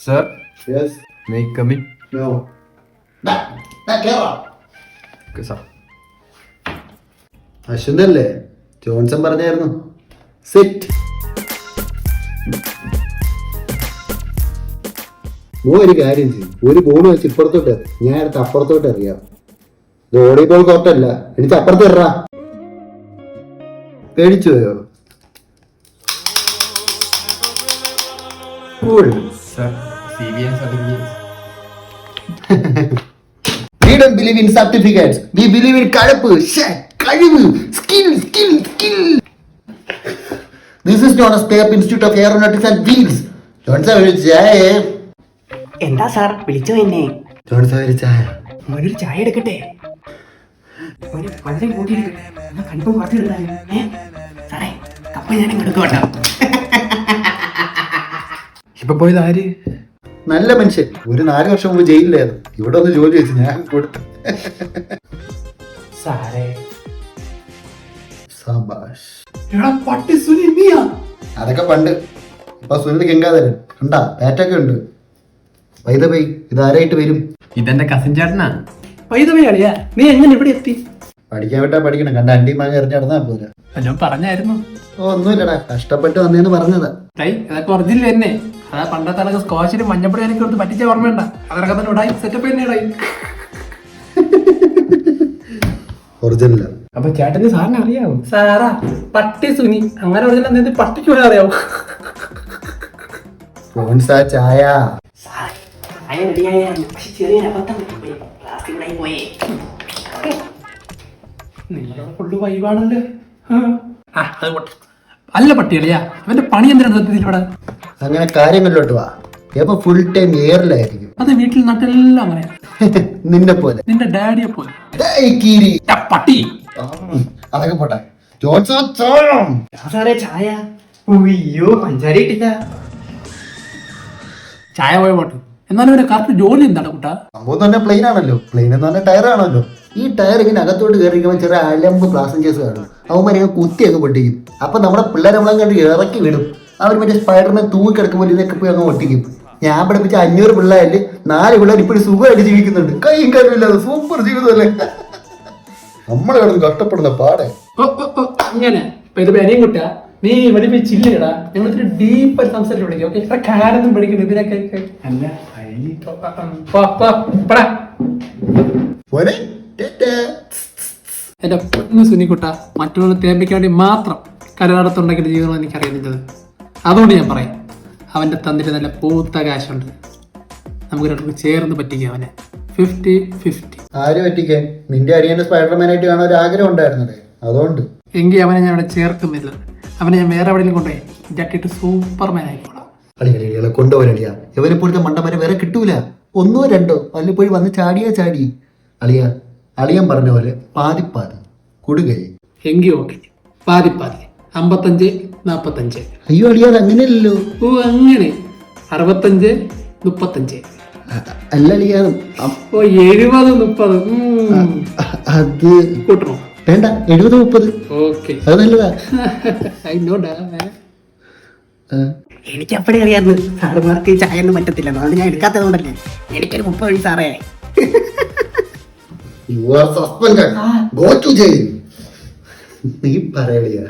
Sir, Yes. may I come in? No. Get up. Okay, sir. അശ്വന്തല്ലേ Johnson പറഞ്ഞായിരുന്നു സെറ്റ്. ഒരു കാര്യം ചെയ്യും, ഒരു ബോൾ വെച്ച് ഇപ്പുറത്തോട്ട് എറി, ഞാൻ അടുത്ത് അപ്പുറത്തോട്ട് എറിയാം. ഇത് വോളിബോൾ കോർട്ടല്ല, എനിക്ക് അപ്പുറത്ത് എറാ. പേടിച്ചു പോയോ? Sir, CBN certificate. We don't believe in certificates. We believe in കഴിവ്, കഴിവ്, skill, skill, skill. This is known as State Institute of Aeronautics and Wheels. Johnson ഒരു ചായ. എന്താ സാർ വിളിച്ചോ എന്നെ? ജോൺസൺ ഒരു ചായ. മോനൊരു ചായ എടുക്കട്ടെ? വളരെ കൺഫേം പറഞ്ഞിട്ടുണ്ടായിരുന്നു. സാറേ കപ്പ ഞാൻ എടുക്കോട്ടോ. ഇപ്പൊ പോയത് ആര്? നല്ല മനുഷ്യൻ, ഒരു 4 വർഷം മുമ്പ് ജയിലിലായിരുന്നു. ഇവിടെ ഒന്ന് ജോലി വെച്ച് ഞാൻ കൊടുത്തു. സാറേ സബാഷ്. പട്ടി സുനി നീയാ? അതൊക്കെ പണ്ട്. ഇപ്പൊ സുനിൽ ഗംഗാധരൻ കണ്ടാ പാറ്റൊക്കെ ഉണ്ട്. വൈദവൈ ഇതാരായിട്ട് വരും? ഇതെന്റെ കസിൻ ചേട്ടനാ. വൈദവയാളിയാ, നീ എങ്ങനെ ഇവിടെ എത്തി? പഠിക്കാൻ വിട്ടാ പഠിക്കണം, കണ്ട അണ്ടി മാങ്ങ എറിഞ്ഞ് നടന്നാ പോലെ. വല്ലതും പറഞ്ഞായിരുന്നു? ഓ ഒന്നുമില്ലടാ, കഷ്ടപ്പെട്ട് വന്നേന്ന് പറഞ്ഞതാ. അതൊക്കെ ഒറിജിനൽ തന്നെ. അതാ പണ്ടത്തെ അതൊക്കെ സ്കോച്ചിലും മഞ്ഞപ്പൊടി എനിക്ക് കൊടുത്ത് പറ്റിച്ച ഓർമ്മയുണ്ട? അതൊക്കെ തന്നെ ഇടായി സെറ്റപ്പ് തന്നെ ഇടായി. ഒറിജിനലാ. അപ്പൊ ചേട്ടന് സാറിനെ അറിയാവോ? സാറാ പട്ടി സുനി, അങ്ങനെ പറഞ്ഞാൽ എന്തെങ്കിലും പട്ടിക്ക് കൂടെ അറിയാവോ? ഫോൺസാ ചായ. നിങ്ങളോട് ഫുള്ള് വൈബാണല്ലേ. അല്ല പട്ടികളിയാ, അവന്റെ പണി എന്തിനാണ് സത്യത്തിൽ ഇവിടെ? അങ്ങനെ കാര്യങ്ങളിലോട്ട് വാ. ഇപ്പൊ ഫുൾ ടൈം എയറിലായിരിക്കും. അത് വീട്ടിൽ നട്ടെല്ലാം അങ്ങനെ. നിന്നെ പോലെ, നിന്റെ ഡാഡിയെ പോലെ. കീരി പട്ടി. അതൊക്കെ പോട്ടെ. ജോൺസൺ സാറേ ചായ. അയ്യോ പഞ്ചാര ഇട്ടില്ല. ചായ പോയ പോട്ട്. എന്നാലും അവന്റെ കറക്റ്റ് ജോലി എന്താണ് കുട്ടാ? സംഭവം തന്നെ പ്ലെയിൻ ആണല്ലോ. പ്ലെയിൻ എന്ന് പറഞ്ഞാൽ ടയർ ആണല്ലോ. ഈ ടയർ ഇങ്ങനെ അകത്തോട്ട് കയറിക്കുമ്പോൾ ചെറിയ അലമ്പ് പാസഞ്ചേഴ്സ് കാണും. അവന്മാരെ കുത്തിയൊക്കെ പൊട്ടിക്കും. അപ്പൊ നമ്മുടെ പിള്ളേരെ നമ്മളെ കണ്ട് ഇറക്കി വിടും. അവർ മറ്റേ സ്പൈഡർമാൻ തൂങ്ങിക്കിടക്കുമ്പോൾ ഇതൊക്കെ പോയി അങ്ങ് ഒട്ടിക്കും. ഞാൻ പഠിപ്പിച്ച 500 പിള്ളേരില് 4 പിള്ളേർ ഇപ്പോഴും സുഖമായിട്ട് ജീവിക്കുന്നുണ്ട്. കൈയും കാര്യമില്ലാതെ സൂപ്പർ ജീവിതമല്ലേ. നമ്മളെ കിടന്ന് കഷ്ടപ്പെടുന്ന പാടെ. അങ്ങനെ ഇത് പെരയും കുട്ടാ, നീ പഠിപ്പിച്ചില്ലേടാ. ഞങ്ങൾ ഇത്തിരി ഡീപ്പായി സംസാരിച്ച് വിളിക്കും. ഓക്കെ, ഇത്ര കാലൊന്നും പഠിക്കുന്നു ഇതിനൊക്കെ. അല്ല എന്റെ പൊന്നു സുനിക്കുട്ട, മറ്റുള്ളവരെ തേപ്പിക്കാൻ വേണ്ടി മാത്രം കരകടത്തുണ്ടാക്കിയ ജീവിതം എനിക്കറിയുന്നത്. അതുകൊണ്ട് ഞാൻ പറയാം, അവന്റെ തന്നിട്ട് നല്ല പൂത്ത കാശുണ്ട്. നമുക്ക് രണ്ടു ചേർന്ന് പറ്റിക്കാം അവനെ. 50-50. ആര് പറ്റിക്കാൻ? നിന്റെ അടിയന്റെ സ്പൈഡർമാൻ ആയിട്ട് കാണാൻ ഒരു ആഗ്രഹം ഉണ്ടായിരുന്നല്ലേ, അതുകൊണ്ട്. എങ്കിൽ അവനെ ഞാൻ അവിടെ ചേർക്കുന്നില്ല. അവനെ ഞാൻ വേറെ എവിടെയെങ്കിലും കൊണ്ടുപോയി ജട്ടിട്ട് സൂപ്പർമാൻ ആയിക്കോളാം. കളികളികളെ കൊണ്ടുപോരടിയാ. ഇവനെപ്പോഴത്തെ മണ്ടന്മാരെ വേറെ കിട്ടൂല. 1 or 2 വല്ലപ്പോഴും വന്ന് ചാടി അളിയൻ പറഞ്ഞ പോലെ പാതി കൊടുകൈ. എങ്കിൽ ഓക്കെ, പാതി 55-45. അയ്യോ അളിയാ, അങ്ങനെയല്ലോ. ഓ അങ്ങനെ 65-35. അല്ല അളിയാ, ഓ 70-30. അത് കൂട്ടണോ? വേണ്ട, 70-30. ഓക്കെ, അത് നല്ലതാ. എനിക്കപ്പഴേ അറിയായിരുന്നു സാറുമാർക്ക് ചായ ഒന്നും പറ്റത്തില്ല. അതുകൊണ്ട് ഞാൻ എടുക്കാത്തത് കൊണ്ടല്ലേ. എനിക്കൊരു 30 വഴി സാറേ. You are suspended. Go to jail. നീ പറയളിയാ.